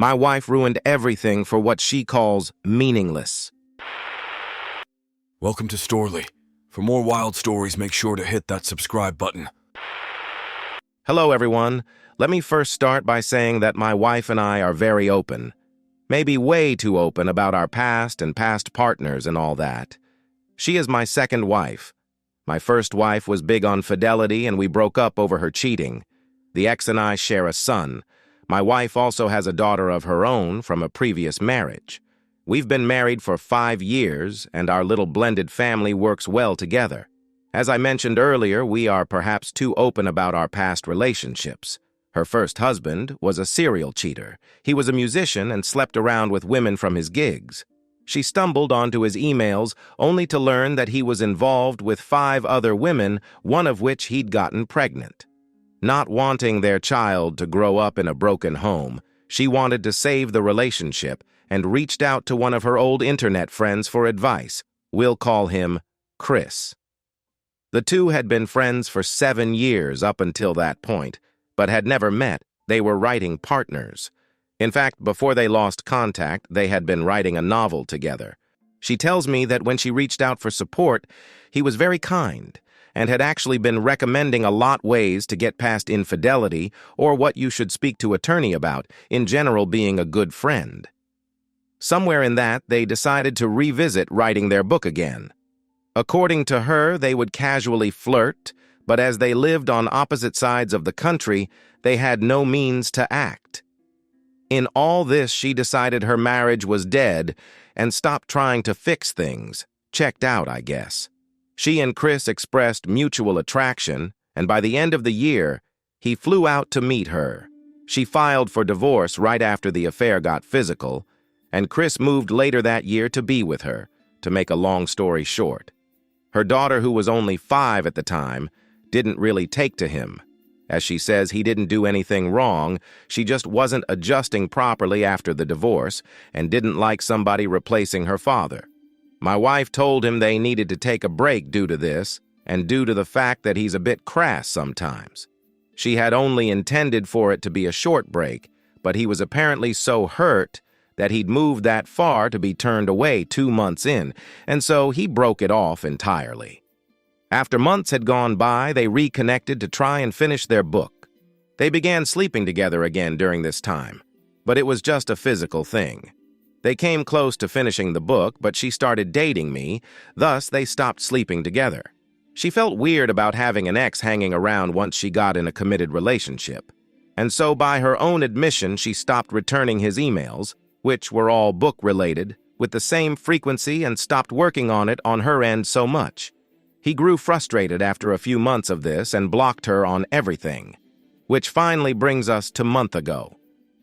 My wife ruined everything for what she calls meaningless. Welcome to Storly. For more wild stories, make sure to hit that subscribe button. Hello, everyone. Let me first start by saying that my wife and I are very open. Maybe way too open about our past and past partners and all that. She is my second wife. My first wife was big on fidelity and we broke up over her cheating. The ex and I share a son. My wife also has a daughter of her own from a previous marriage. We've been married for 5 years and our little blended family works well together. As I mentioned earlier, we are perhaps too open about our past relationships. Her first husband was a serial cheater. He was a musician and slept around with women from his gigs. She stumbled onto his emails only to learn that he was involved with 5 other women, one of which he'd gotten pregnant. Not wanting their child to grow up in a broken home, she wanted to save the relationship and reached out to one of her old internet friends for advice. We'll call him Chris. The two had been friends for 7 years up until that point, but had never met. They were writing partners. In fact, before they lost contact, they had been writing a novel together. She tells me that when she reached out for support, he was very kind and had actually been recommending a lot ways to get past infidelity or what you should speak to attorney about, in general being a good friend. Somewhere in that, they decided to revisit writing their book again. According to her, they would casually flirt, but as they lived on opposite sides of the country, they had no means to act. In all this, she decided her marriage was dead and stopped trying to fix things. Checked out, I guess. She and Chris expressed mutual attraction, and by the end of the year, he flew out to meet her. She filed for divorce right after the affair got physical, and Chris moved later that year to be with her, to make a long story short. Her daughter, who was only 5 at the time, didn't really take to him. As she says, he didn't do anything wrong, she just wasn't adjusting properly after the divorce and didn't like somebody replacing her father. My wife told him they needed to take a break due to this, and due to the fact that he's a bit crass sometimes. She had only intended for it to be a short break, but he was apparently so hurt that he'd moved that far to be turned away 2 months in, and so he broke it off entirely. After months had gone by, they reconnected to try and finish their book. They began sleeping together again during this time, but it was just a physical thing. They came close to finishing the book, but she started dating me, thus they stopped sleeping together. She felt weird about having an ex hanging around once she got in a committed relationship, and so by her own admission she stopped returning his emails, which were all book-related, with the same frequency and stopped working on it on her end so much. He grew frustrated after a few months of this and blocked her on everything, which finally brings us to a month ago.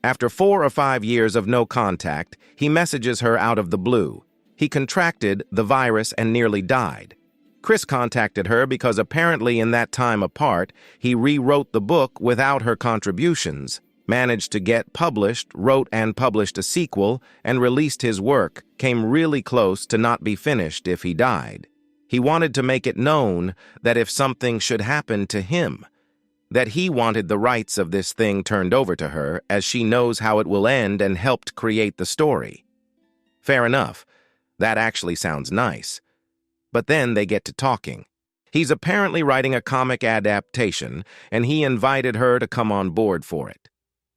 After 4 or 5 years of no contact, he messages her out of the blue. He contracted the virus and nearly died. Chris contacted her because apparently in that time apart, he rewrote the book without her contributions, managed to get published, wrote and published a sequel, and released his work, came really close to not be finished if he died. He wanted to make it known that if something should happen to him, that he wanted the rights of this thing turned over to her, as she knows how it will end and helped create the story. Fair enough. That actually sounds nice. But then they get to talking. He's apparently writing a comic adaptation, and he invited her to come on board for it.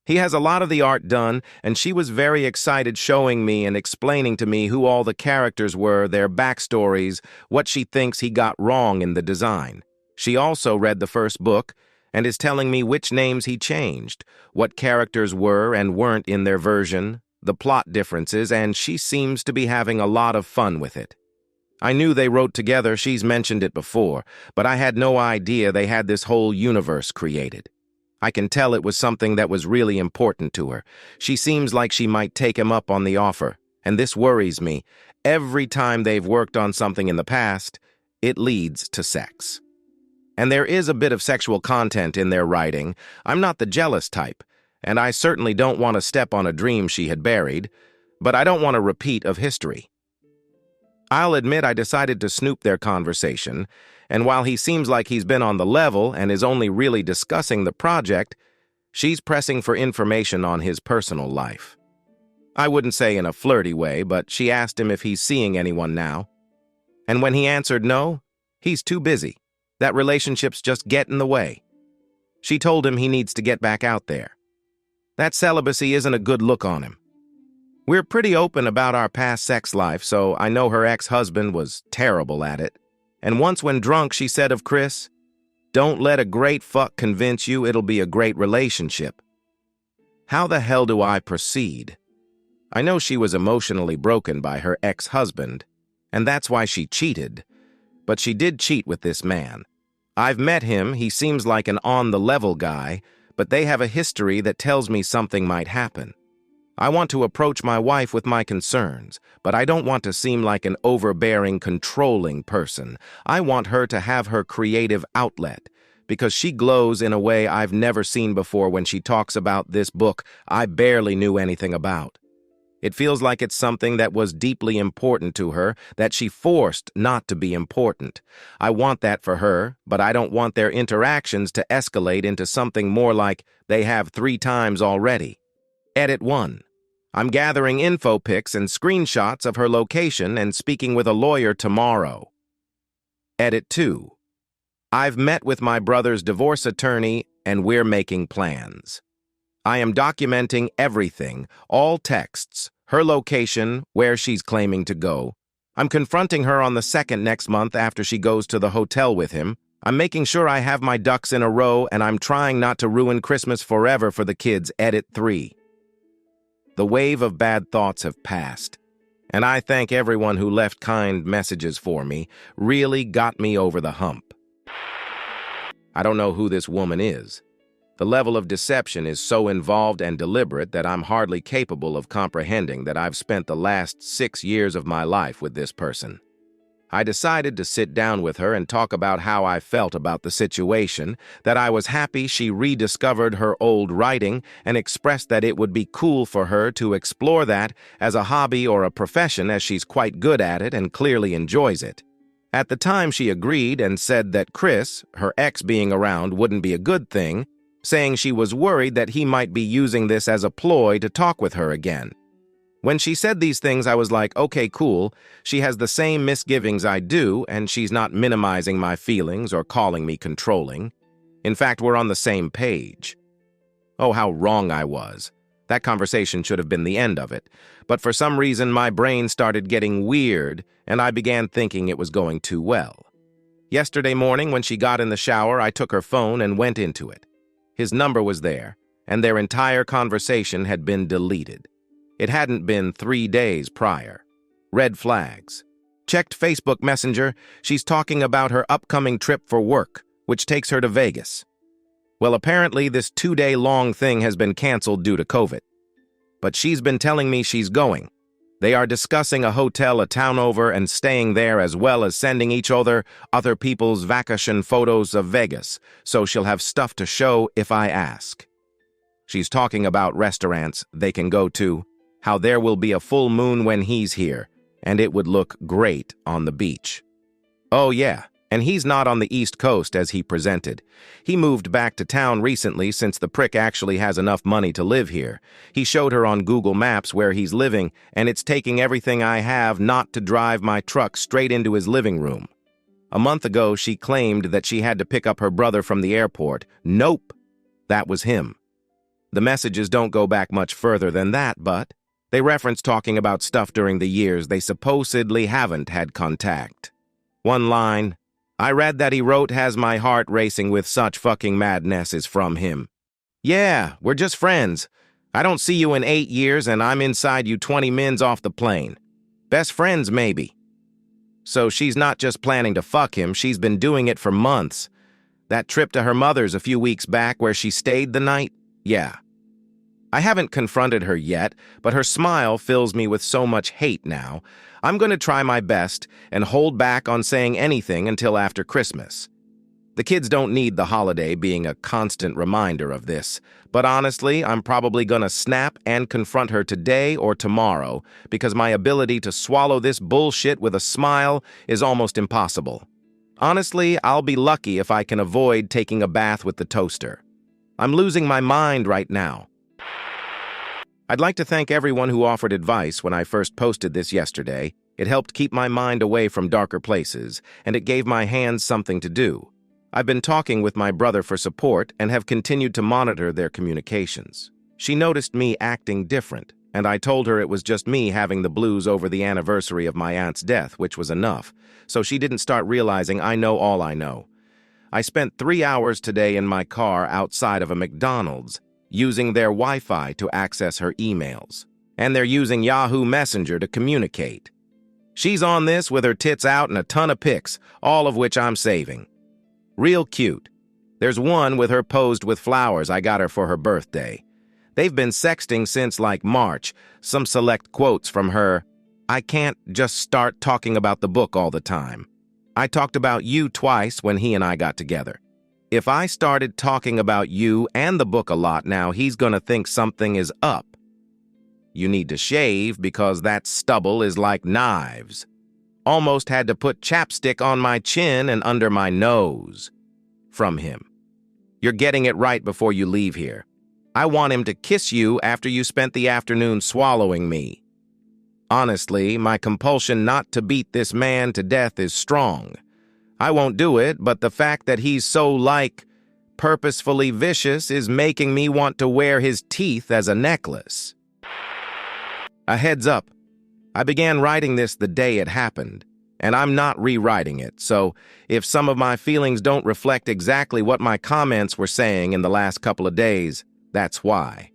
He has a lot of the art done, and she was very excited showing me and explaining to me who all the characters were, their backstories, what she thinks he got wrong in the design. She also read the first book, and is telling me which names he changed, what characters were and weren't in their version, the plot differences, and she seems to be having a lot of fun with it. I knew they wrote together, she's mentioned it before, but I had no idea they had this whole universe created. I can tell it was something that was really important to her. She seems like she might take him up on the offer, and this worries me. Every time they've worked on something in the past, it leads to sex. And there is a bit of sexual content in their writing. I'm not the jealous type, and I certainly don't want to step on a dream she had buried, but I don't want a repeat of history. I'll admit I decided to snoop their conversation, and while he seems like he's been on the level and is only really discussing the project, she's pressing for information on his personal life. I wouldn't say in a flirty way, but she asked him if he's seeing anyone now. And when he answered no, he's too busy. That relationship's just get in the way. She told him he needs to get back out there. That celibacy isn't a good look on him. We're pretty open about our past sex life, so I know her ex-husband was terrible at it. And once when drunk, she said of Chris, "Don't let a great fuck convince you it'll be a great relationship." How the hell do I proceed? I know she was emotionally broken by her ex-husband, and that's why she cheated. But she did cheat with this man. I've met him, he seems like an on-the-level guy, but they have a history that tells me something might happen. I want to approach my wife with my concerns, but I don't want to seem like an overbearing, controlling person. I want her to have her creative outlet, because she glows in a way I've never seen before when she talks about this book I barely knew anything about. It feels like it's something that was deeply important to her, that she forced not to be important. I want that for her, but I don't want their interactions to escalate into something more like they have 3 times already. Edit 1. I'm gathering info pics and screenshots of her location and speaking with a lawyer tomorrow. Edit 2. I've met with my brother's divorce attorney and we're making plans. I am documenting everything, all texts, her location, where she's claiming to go. I'm confronting her on the 2nd next month after she goes to the hotel with him. I'm making sure I have my ducks in a row and I'm trying not to ruin Christmas forever for the kids. Edit 3. The wave of bad thoughts have passed, and I thank everyone who left kind messages for me, really got me over the hump. I don't know who this woman is. The level of deception is so involved and deliberate that I'm hardly capable of comprehending that I've spent the last 6 years of my life with this person. I decided to sit down with her and talk about how I felt about the situation, that I was happy she rediscovered her old writing and expressed that it would be cool for her to explore that as a hobby or a profession as she's quite good at it and clearly enjoys it. At the time she agreed and said that Chris, her ex being around, wouldn't be a good thing, saying she was worried that he might be using this as a ploy to talk with her again. When she said these things, I was like, okay, cool, she has the same misgivings I do, and she's not minimizing my feelings or calling me controlling. In fact, we're on the same page. Oh, how wrong I was. That conversation should have been the end of it. But for some reason, my brain started getting weird, and I began thinking it was going too well. Yesterday morning, when she got in the shower, I took her phone and went into it. His number was there, and their entire conversation had been deleted. It hadn't been 3 days prior. Red flags. Checked Facebook Messenger, she's talking about her upcoming trip for work, which takes her to Vegas. Well, apparently this 2-day-long thing has been canceled due to COVID. But she's been telling me she's going. They are discussing a hotel a town over and staying there, as well as sending each other people's vacation photos of Vegas, so she'll have stuff to show if I ask. She's talking about restaurants they can go to, how there will be a full moon when he's here, and it would look great on the beach. Oh yeah, and he's not on the East Coast as he presented. He moved back to town recently since the prick actually has enough money to live here. He showed her on Google Maps where he's living, and it's taking everything I have not to drive my truck straight into his living room. A month ago, she claimed that she had to pick up her brother from the airport. Nope, that was him. The messages don't go back much further than that, but they reference talking about stuff during the years they supposedly haven't had contact. One line, I read that he wrote has my heart racing with such fucking madness is from him. Yeah, we're just friends. I don't see you in 8 years and I'm inside you 20 mins off the plane. Best friends, maybe. So she's not just planning to fuck him, she's been doing it for months. That trip to her mother's a few weeks back where she stayed the night? Yeah. I haven't confronted her yet, but her smile fills me with so much hate now. I'm going to try my best and hold back on saying anything until after Christmas. The kids don't need the holiday being a constant reminder of this, but honestly, I'm probably going to snap and confront her today or tomorrow because my ability to swallow this bullshit with a smile is almost impossible. Honestly, I'll be lucky if I can avoid taking a bath with the toaster. I'm losing my mind right now. I'd like to thank everyone who offered advice when I first posted this yesterday. It helped keep my mind away from darker places, and it gave my hands something to do. I've been talking with my brother for support and have continued to monitor their communications. She noticed me acting different, and I told her it was just me having the blues over the anniversary of my aunt's death, which was enough, so she didn't start realizing I know all I know. I spent 3 hours today in my car outside of a McDonald's, using their Wi-Fi to access her emails, and they're using Yahoo Messenger to communicate. She's on this with her tits out and a ton of pics, all of which I'm saving. Real cute. There's one with her posed with flowers I got her for her birthday. They've been sexting since like March. Some select quotes from her. I can't just start talking about the book all the time. I talked about you twice when he and I got together. If I started talking about you and the book a lot now, he's gonna think something is up. You need to shave because that stubble is like knives. Almost had to put chapstick on my chin and under my nose. From him. You're getting it right before you leave here. I want him to kiss you after you spent the afternoon swallowing me. Honestly, my compulsion not to beat this man to death is strong. I won't do it, but the fact that he's so, purposefully vicious is making me want to wear his teeth as a necklace. A heads up. I began writing this the day it happened, and I'm not rewriting it, so if some of my feelings don't reflect exactly what my comments were saying in the last couple of days, that's why.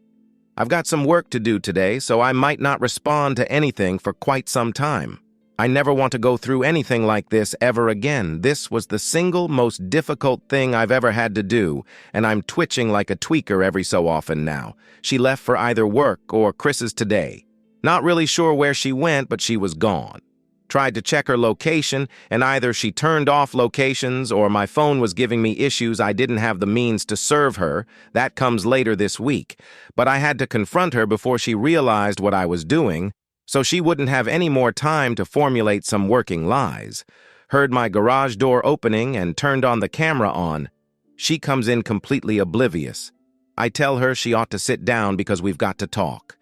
I've got some work to do today, so I might not respond to anything for quite some time. I never want to go through anything like this ever again. This was the single most difficult thing I've ever had to do, and I'm twitching like a tweaker every so often now. She left for either work or Chris's today. Not really sure where she went, but she was gone. Tried to check her location, and either she turned off locations or my phone was giving me issues I didn't have the means to serve her. That comes later this week. But I had to confront her before she realized what I was doing, so she wouldn't have any more time to formulate some working lies. Heard my garage door opening and turned on the camera on. She comes in completely oblivious. I tell her she ought to sit down because we've got to talk.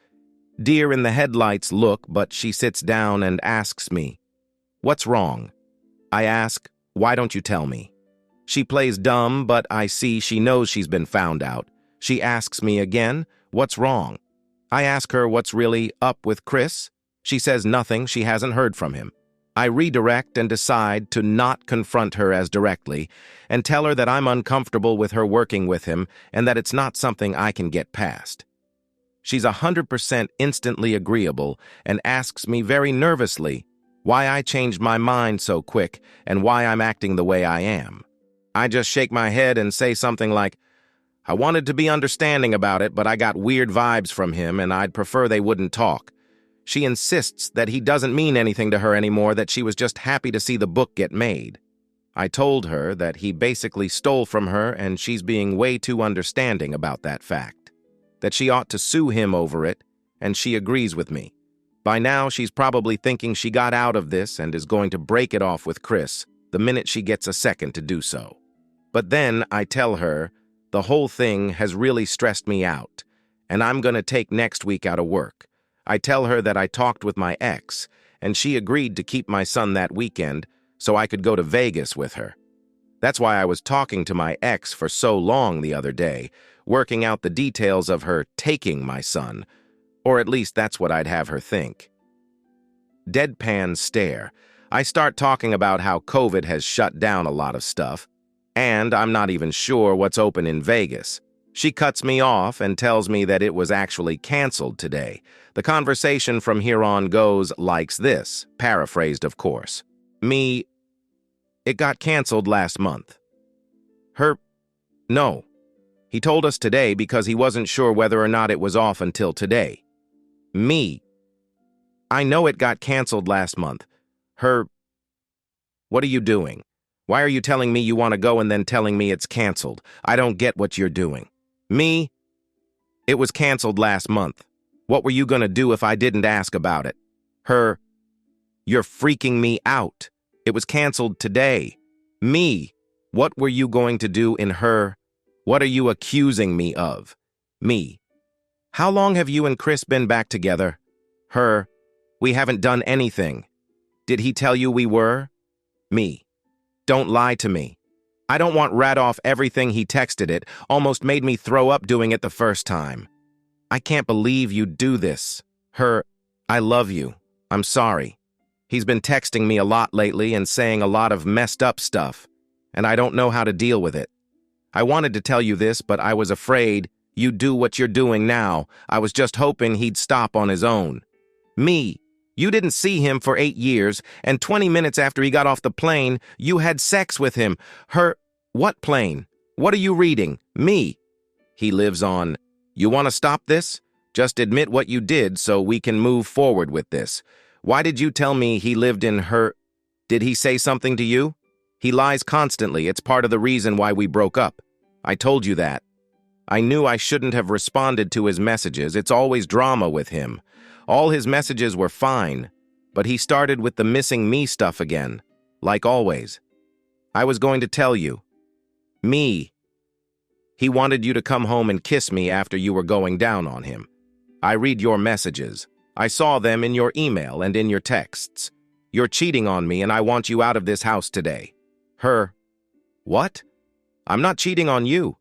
Deer in the headlights look, but she sits down and asks me, "What's wrong?" I ask, "Why don't you tell me?" She plays dumb, but I see she knows she's been found out. She asks me again, "What's wrong?" I ask her what's really up with Chris. She says nothing, she hasn't heard from him. I redirect and decide to not confront her as directly and tell her that I'm uncomfortable with her working with him and that it's not something I can get past. She's 100% instantly agreeable and asks me very nervously why I changed my mind so quick and why I'm acting the way I am. I just shake my head and say something like, I wanted to be understanding about it, but I got weird vibes from him and I'd prefer they wouldn't talk. She insists that he doesn't mean anything to her anymore, that she was just happy to see the book get made. I told her that he basically stole from her and she's being way too understanding about that fact. That she ought to sue him over it, and she agrees with me. By now, she's probably thinking she got out of this and is going to break it off with Chris the minute she gets a second to do so. But then I tell her the whole thing has really stressed me out, and I'm going to take next week out of work. I tell her that I talked with my ex, and she agreed to keep my son that weekend so I could go to Vegas with her. That's why I was talking to my ex for so long the other day, working out the details of her taking my son, or at least that's what I'd have her think. Deadpan stare. I start talking about how COVID has shut down a lot of stuff, and I'm not even sure what's open in Vegas. She cuts me off and tells me that it was actually canceled today. The conversation from here on goes like this, paraphrased of course. Me, it got canceled last month. Her, no. He told us today because he wasn't sure whether or not it was off until today. Me, I know it got canceled last month. Her, what are you doing? Why are you telling me you want to go and then telling me it's canceled? I don't get what you're doing. Me, it was canceled last month. What were you going to do if I didn't ask about it? Her, you're freaking me out. It was canceled today. Me, what were you going to do in her? What are you accusing me of? Me, How long have you and Chris been back together? Her, we haven't done anything. Did he tell you we were? Me, don't lie to me. I don't want rat off everything he texted. It almost made me throw up doing it the first time. I can't believe you'd do this. Her, I love you. I'm sorry. He's been texting me a lot lately and saying a lot of messed up stuff, and I don't know how to deal with it. I wanted to tell you this, but I was afraid you'd do what you're doing now. I was just hoping he'd stop on his own. Me, you didn't see him for 8 years, and 20 minutes after he got off the plane, you had sex with him. Her, what plane? What are you reading? Me. He lives on. You want to stop this? Just admit what you did so we can move forward with this. Why did you tell me he lived in her? Did he say something to you? He lies constantly. It's part of the reason why we broke up. I told you that. I knew I shouldn't have responded to his messages. It's always drama with him. All his messages were fine, but he started with the missing me stuff again, like always. I was going to tell you. Me. He wanted you to come home and kiss me after you were going down on him. I read your messages. I saw them in your email and in your texts. You're cheating on me and I want you out of this house today. Her. What? I'm not cheating on you.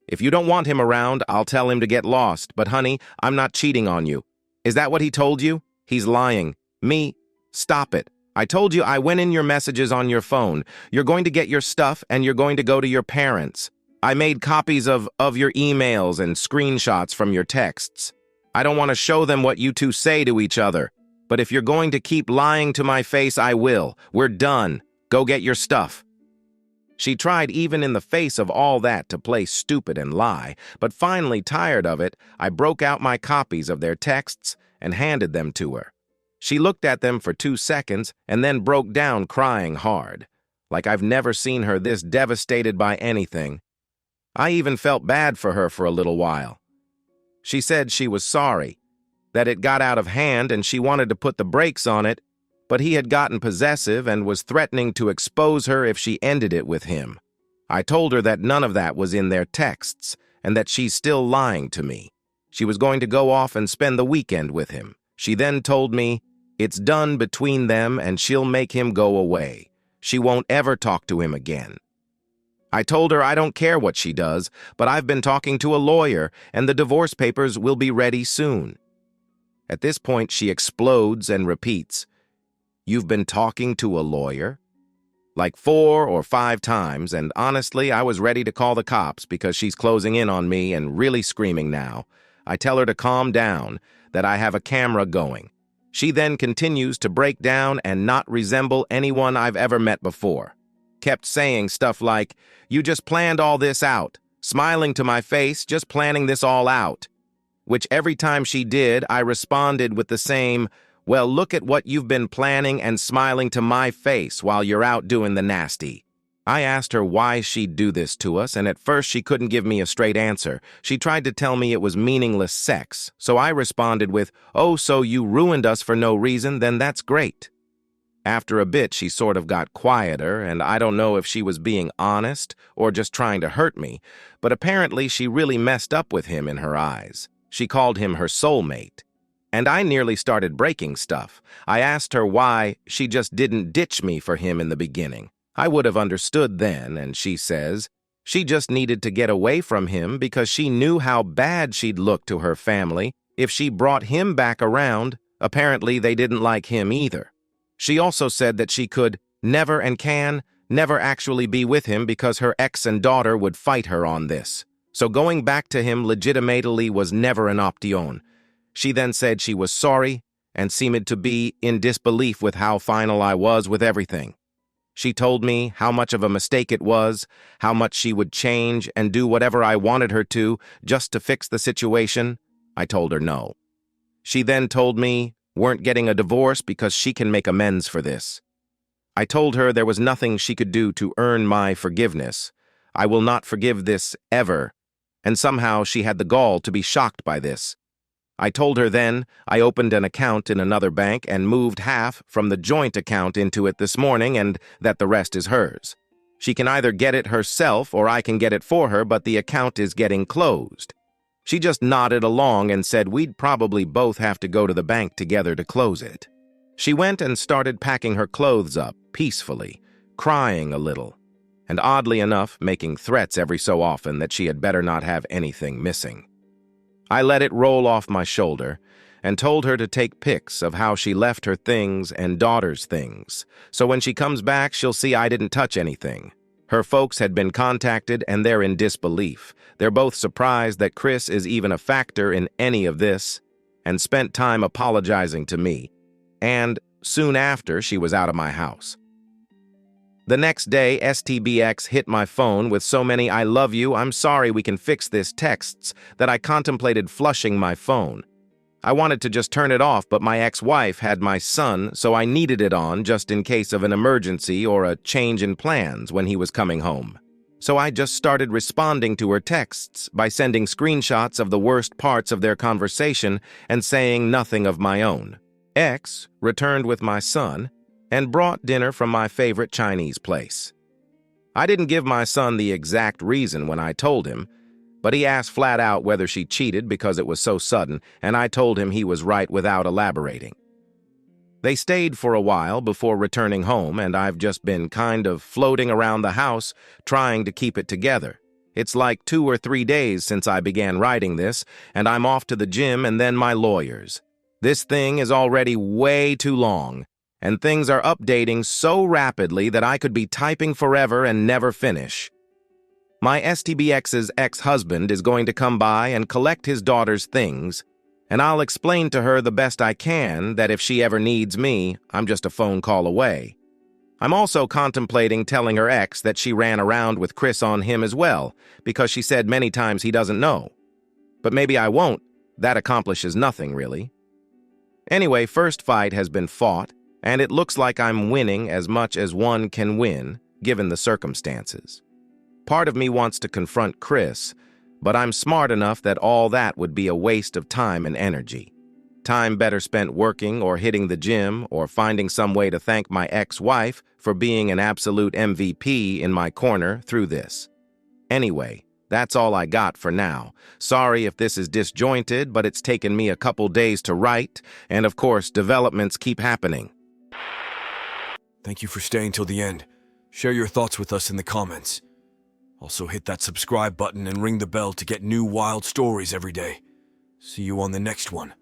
If you don't want him around, I'll tell him to get lost. But honey, I'm not cheating on you. Is that what he told you? He's lying. Me. Stop it. I told you I went in your messages on your phone. You're going to get your stuff and you're going to go to your parents. I made copies of your emails and screenshots from your texts. I don't want to show them what you two say to each other. But if you're going to keep lying to my face, I will. We're done. Go get your stuff. She tried even in the face of all that to play stupid and lie, but finally tired of it, I broke out my copies of their texts and handed them to her. She looked at them for 2 seconds and then broke down crying hard, like I've never seen her this devastated by anything. I even felt bad for her for a little while. She said she was sorry, that it got out of hand and she wanted to put the brakes on it, but he had gotten possessive and was threatening to expose her if she ended it with him. I told her that none of that was in their texts and that she's still lying to me. She was going to go off and spend the weekend with him. She then told me it's done between them and she'll make him go away. She won't ever talk to him again. I told her I don't care what she does, but I've been talking to a lawyer and the divorce papers will be ready soon. At this point, she explodes and repeats, "You've been talking to a lawyer?" Like 4 or 5 times, and honestly, I was ready to call the cops because she's closing in on me and really screaming now. I tell her to calm down, that I have a camera going. She then continues to break down and not resemble anyone I've ever met before. Kept saying stuff like, "You just planned all this out," smiling to my face, just planning this all out. Which every time she did, I responded with the same, "Well, look at what you've been planning and smiling to my face while you're out doing the nasty." I asked her why she'd do this to us, and at first she couldn't give me a straight answer. She tried to tell me it was meaningless sex, so I responded with, "Oh, so you ruined us for no reason? Then that's great." After a bit, she sort of got quieter, and I don't know if she was being honest or just trying to hurt me, but apparently she really messed up with him in her eyes. She called him her soulmate. And I nearly started breaking stuff. I asked her why she just didn't ditch me for him in the beginning. I would have understood then, and she says she just needed to get away from him because she knew how bad she'd look to her family if she brought him back around. Apparently, they didn't like him either. She also said that she could never and can never actually be with him because her ex and daughter would fight her on this. So going back to him legitimately was never an option. She then said she was sorry and seemed to be in disbelief with how final I was with everything. She told me how much of a mistake it was, how much she would change and do whatever I wanted her to just to fix the situation. I told her no. She then told me weren't getting a divorce because she can make amends for this. I told her there was nothing she could do to earn my forgiveness. I will not forgive this ever. And somehow she had the gall to be shocked by this. I told her then I opened an account in another bank and moved half from the joint account into it this morning and that the rest is hers. She can either get it herself or I can get it for her, but the account is getting closed. She just nodded along and said we'd probably both have to go to the bank together to close it. She went and started packing her clothes up peacefully, crying a little, and oddly enough, making threats every so often that she had better not have anything missing. I let it roll off my shoulder and told her to take pics of how she left her things and daughter's things, so when she comes back, she'll see I didn't touch anything. Her folks had been contacted and they're in disbelief. They're both surprised that Chris is even a factor in any of this and spent time apologizing to me. And soon after, she was out of my house. The next day, STBX hit my phone with so many "I love you, I'm sorry, we can fix this" texts that I contemplated flushing my phone. I wanted to just turn it off, but my ex-wife had my son, so I needed it on just in case of an emergency or a change in plans when he was coming home. So I just started responding to her texts by sending screenshots of the worst parts of their conversation and saying nothing of my own. X returned with my son and brought dinner from my favorite Chinese place. I didn't give my son the exact reason when I told him, but he asked flat out whether she cheated because it was so sudden, and I told him he was right without elaborating. They stayed for a while before returning home, and I've just been kind of floating around the house trying to keep it together. It's like 2 or 3 days since I began writing this, and I'm off to the gym and then my lawyers. This thing is already way too long, and things are updating so rapidly that I could be typing forever and never finish. My STBX's ex-husband is going to come by and collect his daughter's things, and I'll explain to her the best I can that if she ever needs me, I'm just a phone call away. I'm also contemplating telling her ex that she ran around with Chris on him as well, because she said many times he doesn't know. But maybe I won't. That accomplishes nothing, really. Anyway, first fight has been fought, and it looks like I'm winning as much as one can win, given the circumstances. Part of me wants to confront Chris, but I'm smart enough that all that would be a waste of time and energy. Time better spent working or hitting the gym or finding some way to thank my ex-wife for being an absolute MVP in my corner through this. Anyway, that's all I got for now. Sorry if this is disjointed, but it's taken me a couple days to write, and of course, developments keep happening. Thank you for staying till the end. Share your thoughts with us in the comments. Also hit that subscribe button and ring the bell to get new wild stories every day. See you on the next one.